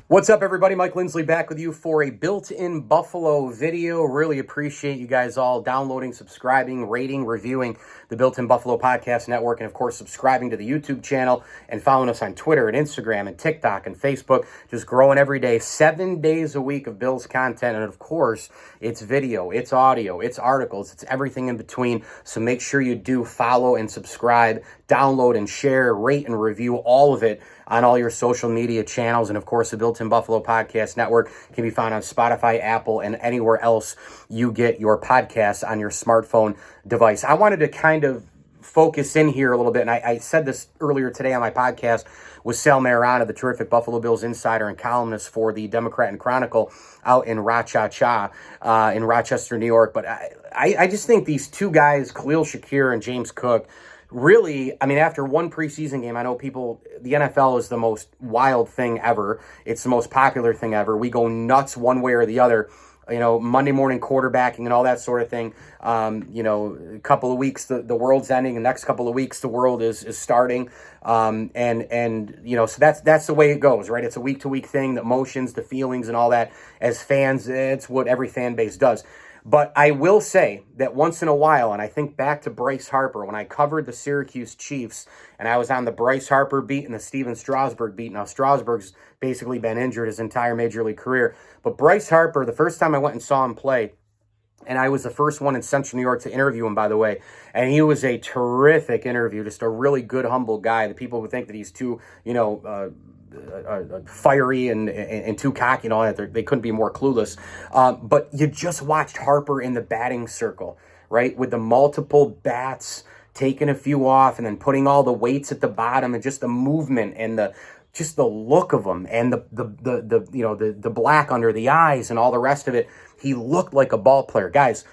What's up, everybody? Mike Lindsley back with you for a built-in Buffalo video. Really appreciate you guys all downloading, subscribing, rating, reviewing the Built-in Buffalo Podcast Network, and of course, subscribing to the YouTube channel and following us on Twitter and Instagram and TikTok and Facebook. Just growing every day, 7 days a week of Bills content. And of course, it's video, it's audio, it's articles, it's everything in between. So make sure you do follow and subscribe, download and share, rate and review all of it on all your social media channels. And of course, the Built-in Buffalo Podcast Network can be found on Spotify, Apple, and anywhere else you get your podcasts on your smartphone device. I wanted to kind of focus in here a little bit, and I said this earlier today on my podcast with Sal Marana, the terrific Buffalo Bills insider and columnist for the Democrat and Chronicle out in in Rochester, New York. But I just think these two guys, Khalil Shakir and James Cook, really, I mean, after one preseason game, I know the NFL is the most wild thing ever. It's the most popular thing ever. We go nuts one way or the other. Monday morning quarterbacking and all that sort of thing. A couple of weeks, the world's ending. The next couple of weeks, the world is starting. So that's the way it goes, right? It's a week-to-week thing, the emotions, the feelings, and all that. As fans, it's what every fan base does. But I will say that once in a while, and I think back to Bryce Harper, when I covered the Syracuse Chiefs, and I was on the Bryce Harper beat and the Steven Strasburg beat. Now, Strasburg's basically been injured his entire Major League career. But Bryce Harper, the first time I went and saw him play, and I was the first one in Central New York to interview him, by the way, and he was a terrific interview, just a really good, humble guy. The people who think that he's too, fiery and too cocky and all that, they couldn't be more clueless. But you just watched Harper in the batting circle, right? With the multiple bats, taking a few off and then putting all the weights at the bottom, and just the movement and the look of him, and the black under the eyes and all the rest of it. He looked like a ball player. Guys,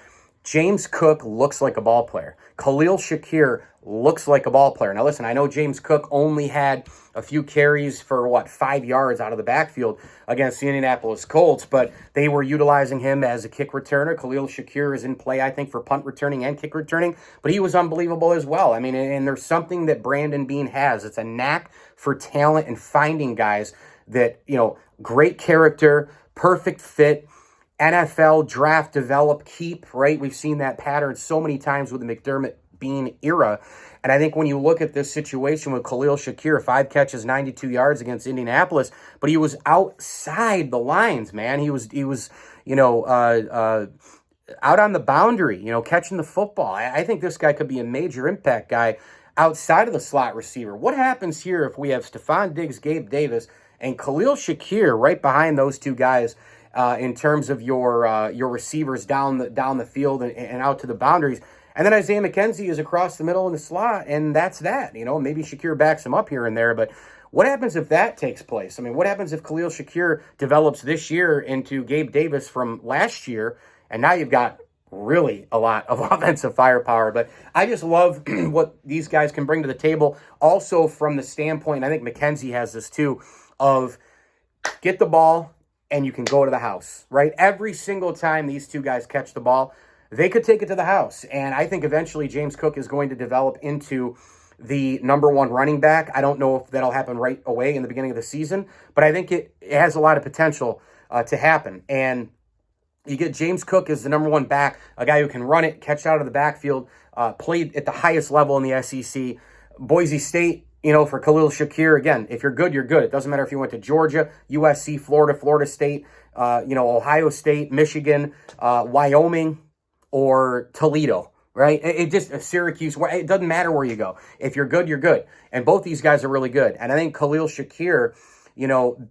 James Cook looks like a ball player. Khalil Shakir looks like a ball player. Now, listen, I know James Cook only had a few carries for, 5 yards out of the backfield against the Indianapolis Colts, but they were utilizing him as a kick returner. Khalil Shakir is in play, I think, for punt returning and kick returning, but he was unbelievable as well. I mean, and there's something that Brandon Beane has. It's a knack for talent and finding guys that, great character, perfect fit, NFL draft, develop, keep, right? We've seen that pattern so many times with the McDermott Beane era. And I think when you look at this situation with Khalil Shakir, 5 catches, 92 yards against Indianapolis, but he was outside the lines, man. He was out on the boundary, catching the football. I think this guy could be a major impact guy outside of the slot receiver. What happens here if we have Stephon Diggs, Gabe Davis, and Khalil Shakir right behind those two guys in terms of your receivers down the field and out to the boundaries? And then Isaiah McKenzie is across the middle in the slot, and that's that. Maybe Shakir backs him up here and there, but what happens if that takes place? I mean, what happens if Khalil Shakir develops this year into Gabe Davis from last year, and now you've got really a lot of offensive firepower? But I just love what these guys can bring to the table. Also from the standpoint, I think McKenzie has this too, of get the ball and you can go to the house, right? Every single time these two guys catch the ball, they could take it to the house. And I think eventually James Cook is going to develop into the number one running back. I don't know if that'll happen right away in the beginning of the season, but I think it has a lot of potential to happen. And you get James Cook as the number one back, a guy who can run it, catch out of the backfield, played at the highest level in the SEC. Boise State, for Khalil Shakir, again, if you're good, you're good. It doesn't matter if you went to Georgia, USC, Florida State, Ohio State, Michigan, Wyoming, or Toledo, right? It just Syracuse. It doesn't matter where you go. If you're good, you're good. And both these guys are really good. And I think Khalil Shakir,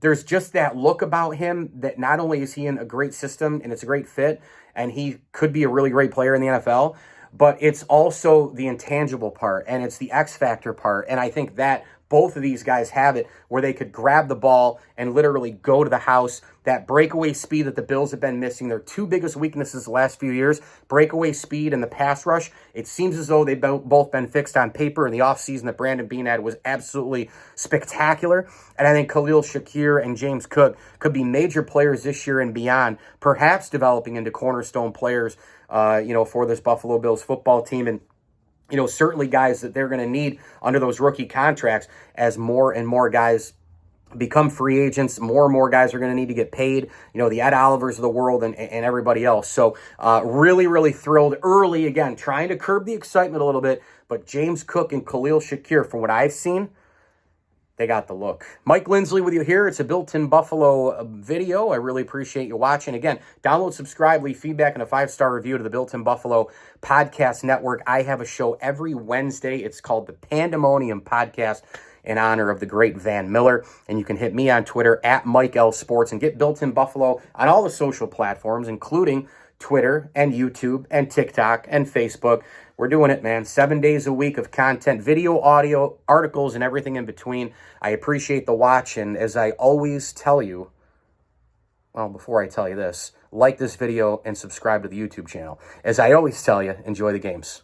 there's just that look about him that not only is he in a great system and it's a great fit, and he could be a really great player in the NFL, but it's also the intangible part, and it's the X factor part. And I think that both of these guys have it, where they could grab the ball and literally go to the house. That breakaway speed that the Bills have been missing, their two biggest weaknesses the last few years, breakaway speed and the pass rush. It seems as though they've both been fixed on paper, and the offseason that Brandon Beane had was absolutely spectacular. And I think Khalil Shakir and James Cook could be major players this year and beyond, perhaps developing into cornerstone players, for this Buffalo Bills football team. And certainly guys that they're going to need under those rookie contracts as more and more guys become free agents. More and more guys are going to need to get paid, the Ed Olivers of the world and everybody else. So really, really thrilled early, again, trying to curb the excitement a little bit. But James Cook and Khalil Shakir, from what I've seen, they got the look. Mike Lindsley with you here. It's a Built-in Buffalo video. I really appreciate you watching. Again, download, subscribe, leave feedback, and a 5-star review to the Built-in Buffalo Podcast Network. I have a show every Wednesday. It's called the Pandemonium Podcast, in honor of the great Van Miller. And you can hit me on Twitter at Mike L Sports and get Built-in Buffalo on all the social platforms, including Twitter and YouTube and TikTok and Facebook. We're doing it, man. 7 days a week of content, video, audio, articles, and everything in between. I appreciate the watch. And as I always tell you, well, before I tell you this, like this video and subscribe to the YouTube channel. As I always tell you, enjoy the games.